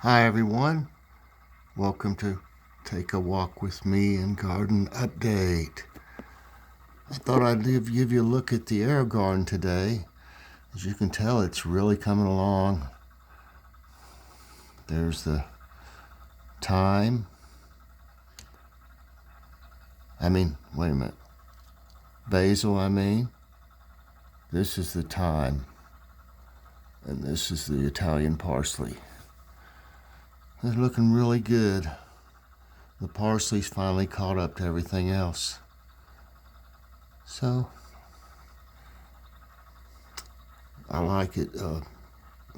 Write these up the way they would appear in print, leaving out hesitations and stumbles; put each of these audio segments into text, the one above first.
Hi everyone, welcome to Take a Walk with Me and Garden Update. I thought I'd give you a look at the Aerogarden today. As you can tell, it's really coming along. There's the thyme. Wait a minute. Basil, This is the thyme. And this is the Italian parsley. They're looking really good. The parsley's finally caught up to everything else. So, I like it.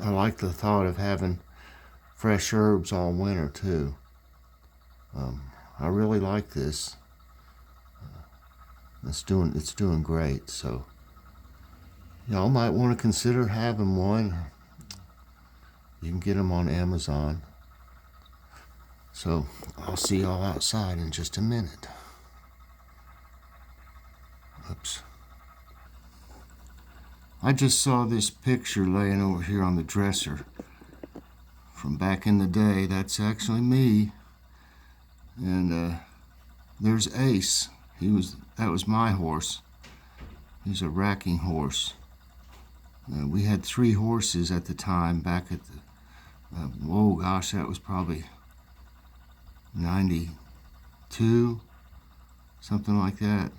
I like the thought of having fresh herbs all winter too. I really like this. It's doing great. So, y'all might want to consider having one. You can get them on Amazon. So, I'll see y'all outside in just a minute. Oops. I just saw this picture laying over here on the dresser from back in the day. That's actually me. And there's Ace. That was my horse. He's a racking horse. We had 3 horses at the time back at the that was probably 92, something like that.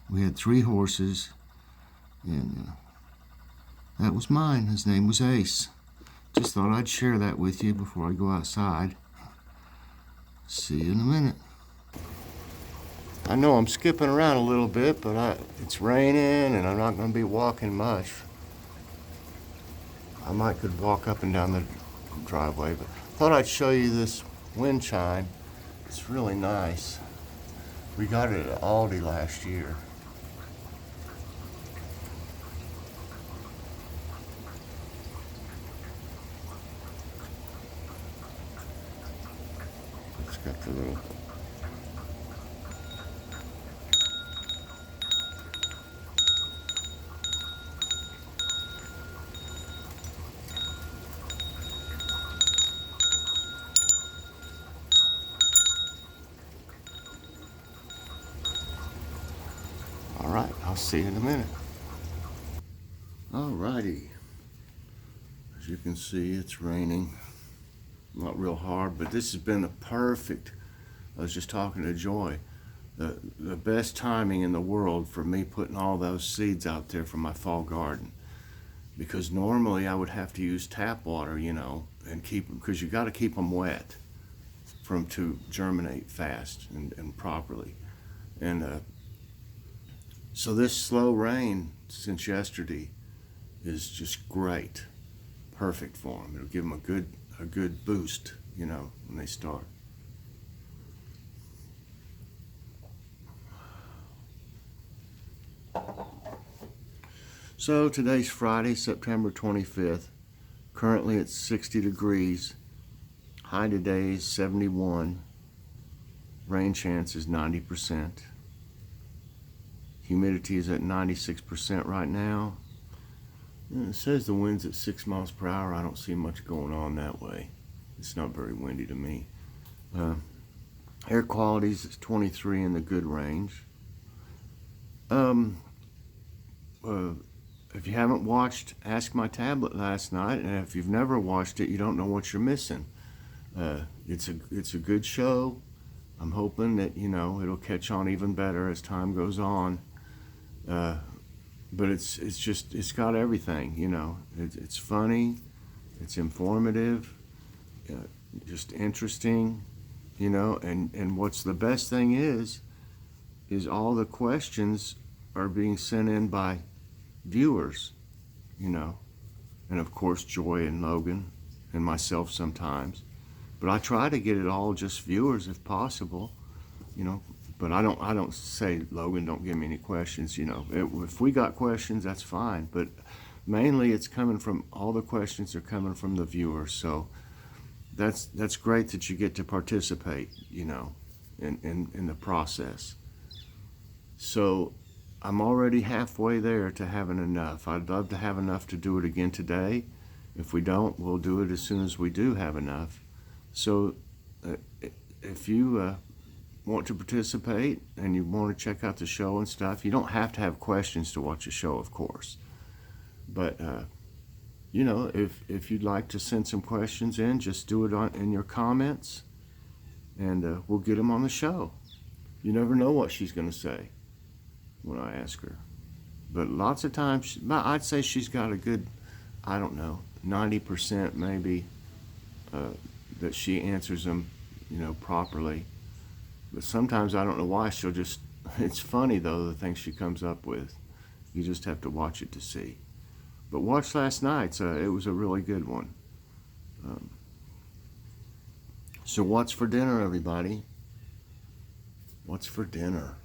We had 3 horses, and that was mine. His name was Ace. Just thought I'd share that with you before I go outside. See you in a minute. I know I'm skipping around a little bit, but it's raining and I'm not going to be walking much. I could walk up and down the driveway, but thought I'd show you this wind chime. It's really nice. We got it at Aldi last year. It's got the little... All right, I'll see you in a minute. All righty. As you can see, it's raining. Not real hard, but this has been I was just talking to Joy, the best timing in the world for me putting all those seeds out there for my fall garden. Because normally I would have to use tap water, and keep them, because you got to keep them wet for them to germinate fast and properly. And so this slow rain since yesterday is just great, perfect for them. It'll give them a good boost, when they start. So today's Friday, September 25th. Currently it's 60 degrees. High today is 71. Rain chance is 90%. Humidity is at 96% right now. And it says the wind's at 6 miles per hour. I don't see much going on that way. It's not very windy to me. Air quality is 23 in the good range. If you haven't watched Ask My Tablet last night, and if you've never watched it, you don't know what you're missing. It's a good show. I'm hoping that it'll catch on even better as time goes on. But it's got everything. It's funny, it's informative, just interesting, and what's the best thing is all the questions are being sent in by viewers, and of course Joy and Logan and myself sometimes. But I try to get it all just viewers if possible, but I don't say, Logan, don't give me any questions, if we got questions, that's fine, but mainly all the questions are coming from the viewers. So that's great that you get to participate, in the process. So I'm already halfway there to having enough. I'd love to have enough to do it again today, If we don't, we'll do it as soon as we do have enough. So if you want to participate and you want to check out the show and stuff, you don't have to have questions to watch the show, of course. But you know, if you'd like to send some questions in, just do it in your comments, and we'll get them on the show. You never know what she's going to say when I ask her. But lots of times, I'd say she's got a good, I don't know, 90% maybe that she answers them, you know, properly. But sometimes I don't know why she'll just, it's funny though, the things she comes up with. You just have to watch it to see. But watch last night's, it was a really good one. So what's for dinner, everybody? What's for dinner?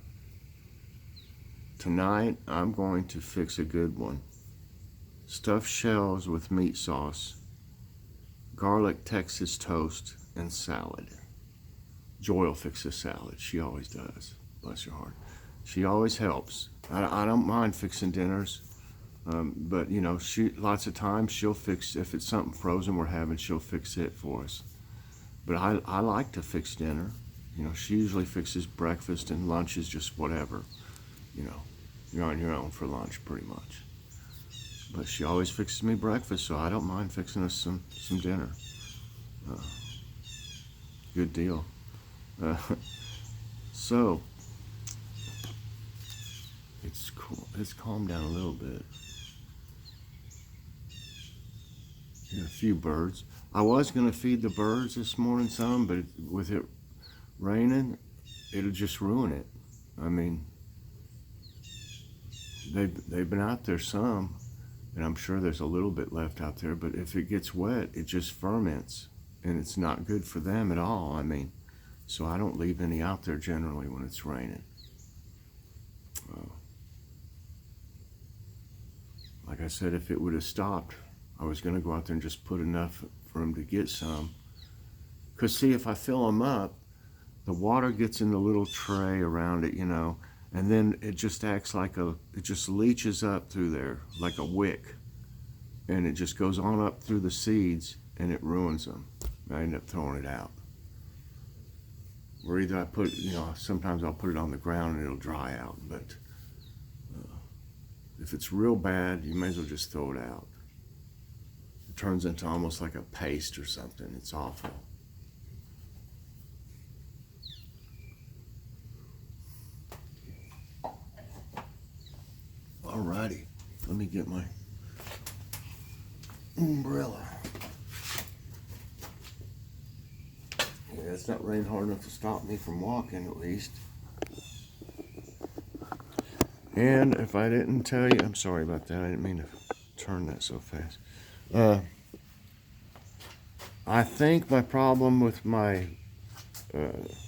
Tonight, I'm going to fix a good one. Stuffed shells with meat sauce, garlic Texas toast, and salad. Joy will fix the salad. She always does. Bless her heart. She always helps. I don't mind fixing dinners, but you know, lots of times she'll fix, if it's something frozen we're having, she'll fix it for us. But I like to fix dinner. You know, she usually fixes breakfast, and lunch is just whatever. You know, you're on your own for lunch pretty much. But she always fixes me breakfast, so I don't mind fixing us some dinner. Good deal. So it's cool. It's calmed down a little bit. A few birds. I was going to feed the birds this morning some, but with it raining, it'll just ruin it. I mean, they've been out there some, and I'm sure there's a little bit left out there, but if it gets wet, it just ferments, and it's not good for them at all. I mean, so I don't leave any out there generally when it's raining. Like I said, if it would have stopped, I was going to go out there and just put enough for them to get some. Because see, if I fill them up, the water gets in the little tray around it, you know, and then it just acts like it just leaches up through there like a wick. And it just goes on up through the seeds, and it ruins them. I end up throwing it out. Or either I put, you know, sometimes I'll put it on the ground and it'll dry out. But if it's real bad, you may as well just throw it out. It turns into almost like a paste or something. It's awful. Alrighty, let me get my umbrella. Yeah, it's not raining hard enough to stop me from walking, at least. And if I didn't tell you, I'm sorry about that. I didn't mean to turn that so fast. I think my problem with my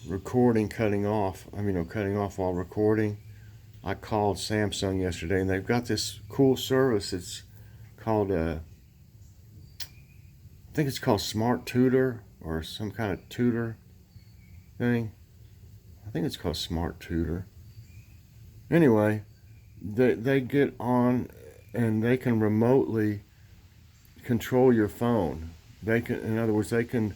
recording cutting off while recording, I called Samsung yesterday, and they've got this cool service. It's called, I think it's called Smart Tutor, or some kind of tutor thing. I think it's called Smart Tutor. Anyway, they get on, and they can remotely control your phone. They can, in other words, they can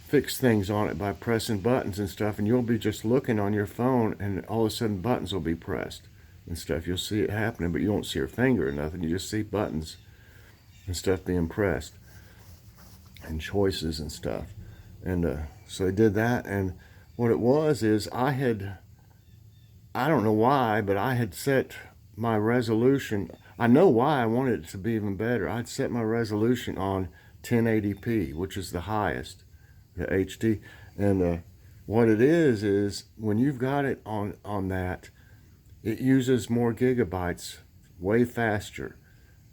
fix things on it by pressing buttons and stuff, and you'll be just looking on your phone, and all of a sudden buttons will be pressed and stuff. You'll see it happening, but you won't see your finger or nothing. You just see buttons and stuff being pressed and choices and stuff. And so they did that, and what it was is I don't know why, but I had set my resolution. I know why I wanted it to be even better. I'd set my resolution on 1080p, which is the highest, the HD. And what it is when you've got it on that, it uses more gigabytes way faster.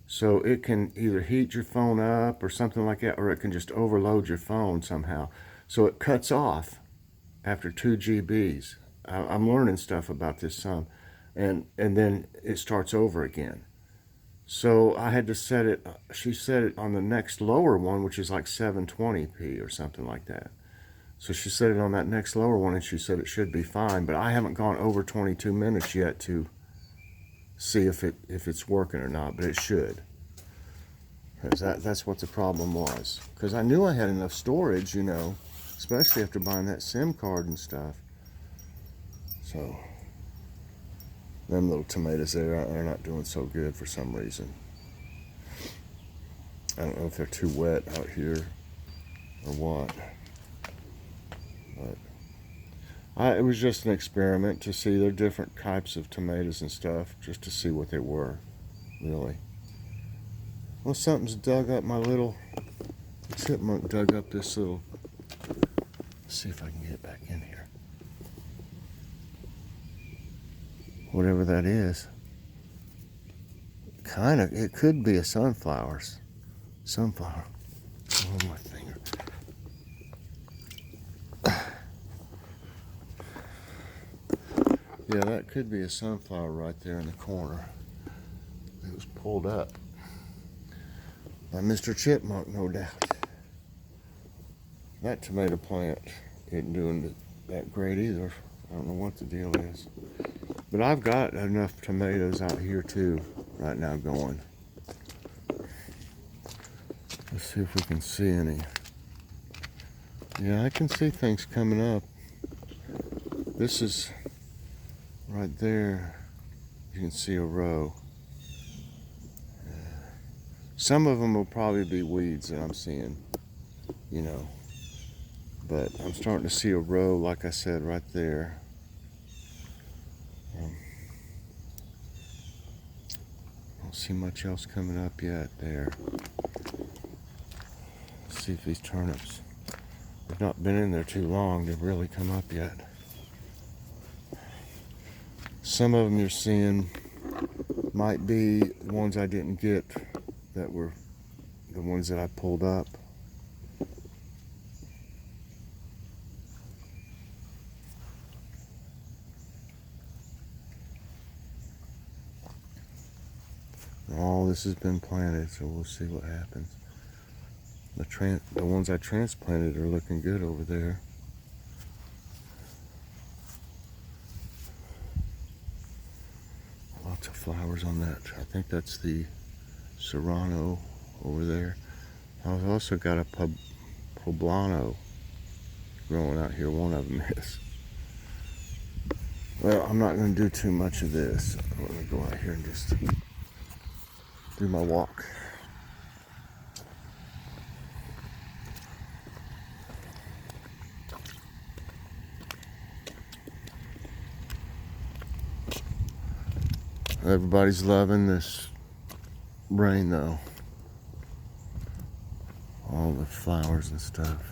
So it can either heat your phone up or something like that, or it can just overload your phone somehow. So it cuts off after 2 GBs. I'm learning stuff about this some. And then it starts over again. So I had to set it, she set it on the next lower one, which is like 720p or something like that. So she set it on that next lower one, and she said it should be fine, but I haven't gone over 22 minutes yet to see if it's working or not, but it should. Because that's what the problem was. Because I knew I had enough storage, you know, especially after buying that SIM card and stuff. So, them little tomatoes there, they're not doing so good for some reason. I don't know if they're too wet out here or what. But it was just an experiment to see their different types of tomatoes and stuff, just to see what they were, really. Well, something's dug up my little chipmunk, dug up this little. Let's see if I can get back in here. Whatever that is. Kind of, it could be a sunflower. Sunflower. Oh, my finger. Yeah, that could be a sunflower right there in the corner. It was pulled up by Mr. Chipmunk, no doubt. That tomato plant isn't doing that great either. I don't know what the deal is. But I've got enough tomatoes out here too right now going. Let's see if we can see any. Yeah, I can see things coming up. This is right there. You can see a row. Some of them will probably be weeds that I'm seeing, you know. But I'm starting to see a row, like I said, right there. Don't see much else coming up yet there. Let's see if these turnips have not been in there too long to really come up yet. Some of them you're seeing might be the ones I didn't get, that were the ones that I pulled up. All this has been planted, so we'll see what happens. The ones I transplanted are looking good over there. Lots of flowers on that. I think that's the Serrano over there. I've also got a poblano growing out here. One of them is. Well, I'm not going to do too much of this. I'm going to go out here and just do my walk. Everybody's loving this rain though. All the flowers and stuff.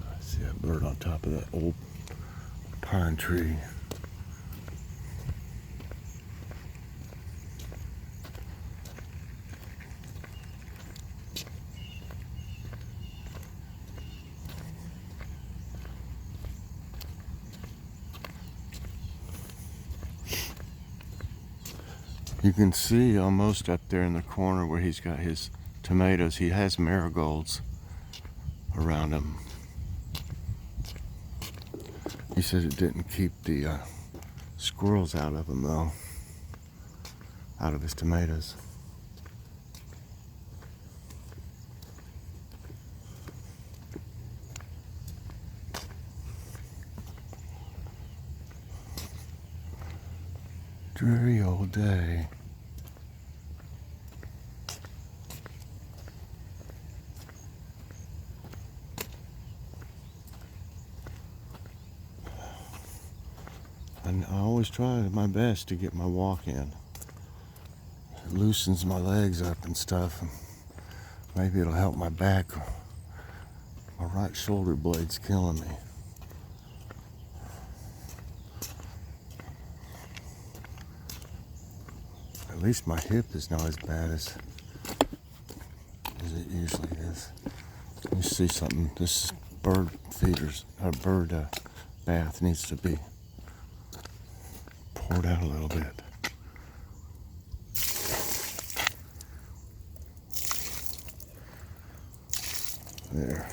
I see a bird on top of that old pine tree. You can see almost up there in the corner where he's got his tomatoes, he has marigolds around him. He said it didn't keep the squirrels out of him though, out of his tomatoes. Dreary old day. And I always try my best to get my walk in. It loosens my legs up and stuff. And maybe it'll help my back. My right shoulder blade's killing me. At least my hip is not as bad as it usually is. Let me see something. This bird bath needs to be poured out a little bit. There.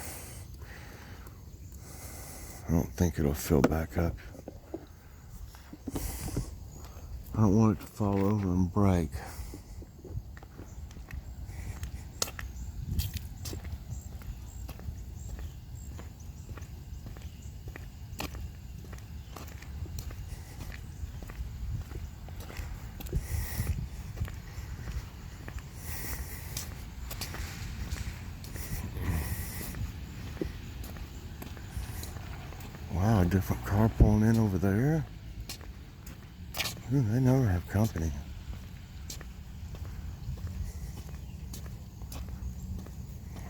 I don't think it'll fill back up. I don't want it to fall over and break. Wow, a different car pulling in over there. Ooh, they never have company.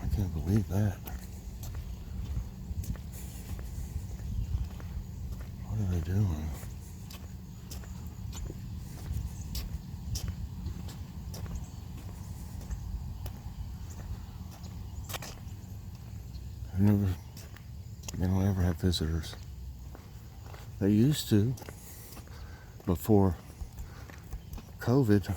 I can't believe that. What are they doing? They don't ever have visitors. They used to before COVID.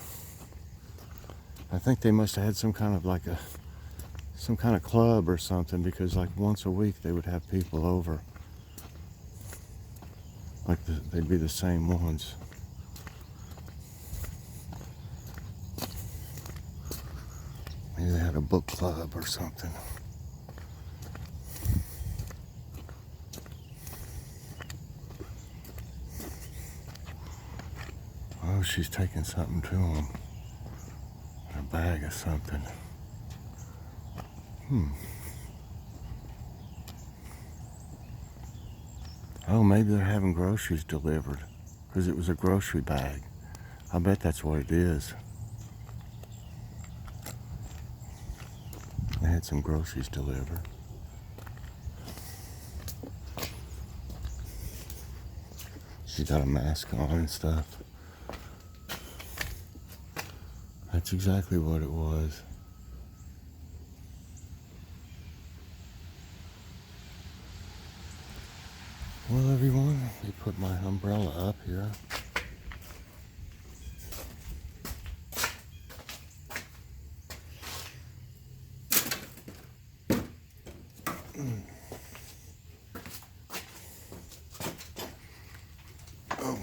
I think they must have had some kind of club or something, because like once a week they would have people over. Like they'd be the same ones. Maybe they had a book club or something. Oh, she's taking something to him. A bag of something. Oh, maybe they're having groceries delivered, because it was a grocery bag. I bet that's what it is. They had some groceries delivered. She's got a mask on and stuff. That's exactly what it was. Well, everyone, let me put my umbrella up here. Oh.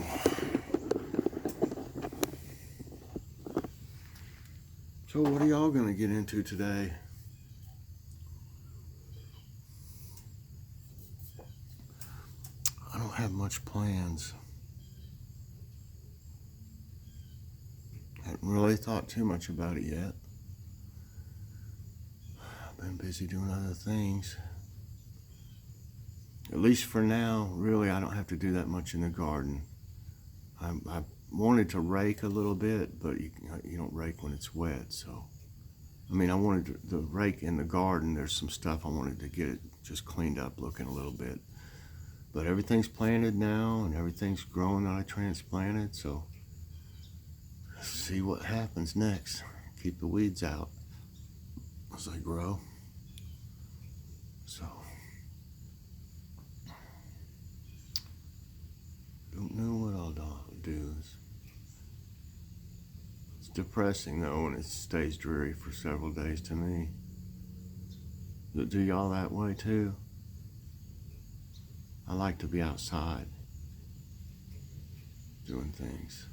So what are y'all going to get into today? I don't have much plans. Haven't really thought too much about it yet. I've been busy doing other things. At least for now, really, I don't have to do that much in the garden. I wanted to rake a little bit, but you don't rake when it's wet. So, I mean, I wanted to rake in the garden. There's some stuff I wanted to get it just cleaned up, looking a little bit. But everything's planted now, and everything's growing that I transplanted. So, let's see what happens next. Keep the weeds out as they grow. So, don't know what I'll do. It's depressing though when it stays dreary for several days to me. Do y'all that way too? I like to be outside doing things.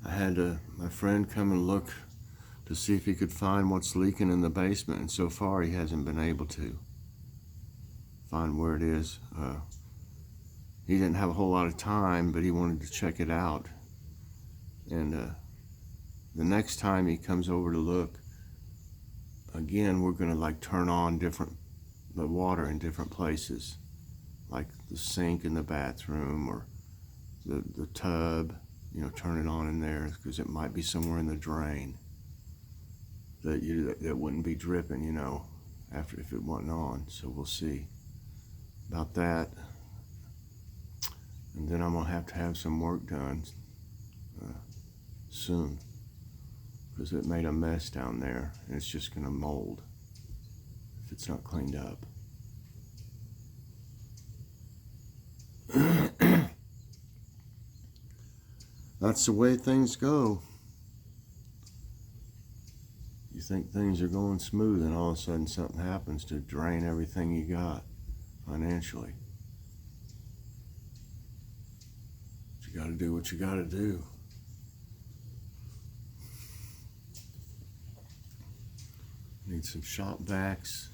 I had my friend come and look to see if he could find what's leaking in the basement, and so far he hasn't been able to find where it is. He didn't have a whole lot of time, but he wanted to check it out. And the next time he comes over to look, again, we're gonna like turn on the water in different places, like the sink in the bathroom or the tub. Turn it on in there, because it might be somewhere in the drain that wouldn't be dripping, after if it wasn't on. So we'll see about that. And then I'm gonna have to have some work done soon, because it made a mess down there, and it's just gonna mold if it's not cleaned up. That's the way things go. think things are going smooth, and all of a sudden something happens to drain everything you got financially. But you got to do what you got to do. Need some shop vacs.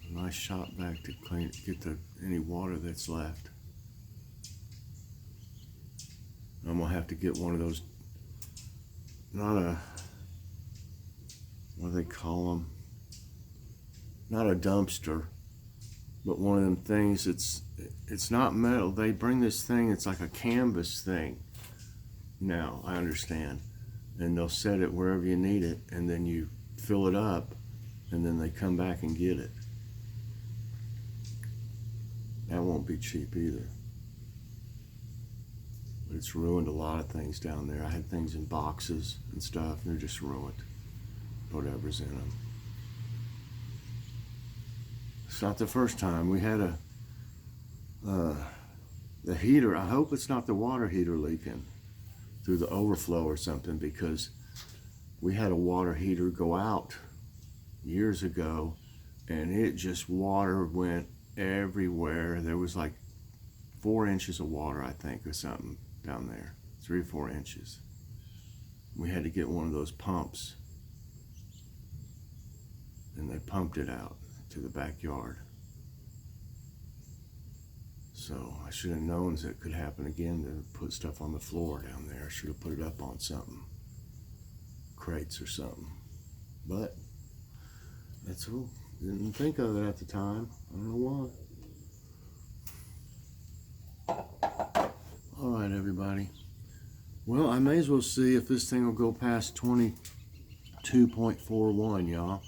A nice shop vac to clean, get any water that's left. I'm gonna have to get one of those, not a, what do they call them? Not a dumpster, but one of them things. It's not metal. They bring this thing. It's like a canvas thing. Now I understand, and they'll set it wherever you need it, and then you fill it up, and then they come back and get it. That won't be cheap either. But it's ruined a lot of things down there. I had things in boxes and stuff, and they're just ruined. Whatever's in them. It's not the first time. We had the heater. I hope it's not the water heater leaking through the overflow or something, because we had a water heater go out years ago, and it just, water went everywhere. There was like 4 inches of water, I think, or something down there, 3 or 4 inches. We had to get one of those pumps, and they pumped it out to the backyard. So I should have known that it could happen again, to put stuff on the floor down there. I should have put it up on something, crates or something. But that's all. Didn't think of it at the time. I don't know why. All right, everybody. Well, I may as well see if this thing will go past 22.41, y'all.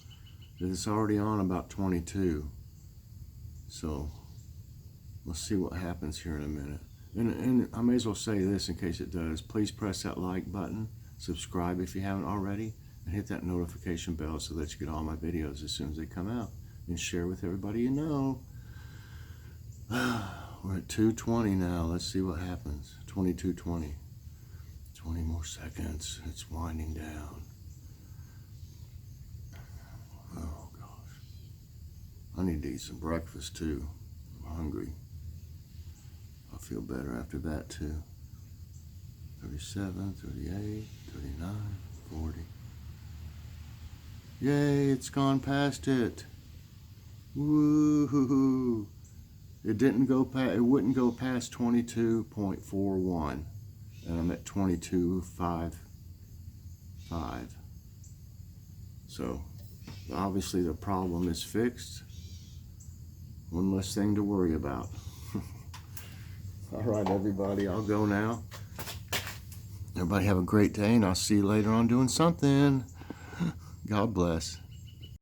It's already on about 22. So let's see what happens here in a minute. And I may as well say this in case it does. Please press that like button, subscribe if you haven't already, and hit that notification bell so that you get all my videos as soon as they come out, and share with everybody you know. We're at 2:20 now. Let's see what happens. 22:20. 20 more seconds. It's winding down. Oh gosh. I need to eat some breakfast too. I'm hungry. I'll feel better after that too. 37, 38, 39, 40. Yay, it's gone past it. Woo-hoo-hoo. It didn't go past, it wouldn't go past 22.41. And I'm at 22.55. So obviously the problem is fixed. One less thing to worry about. All right, everybody, I'll go now. Everybody have a great day, and I'll see you later on doing something. God bless.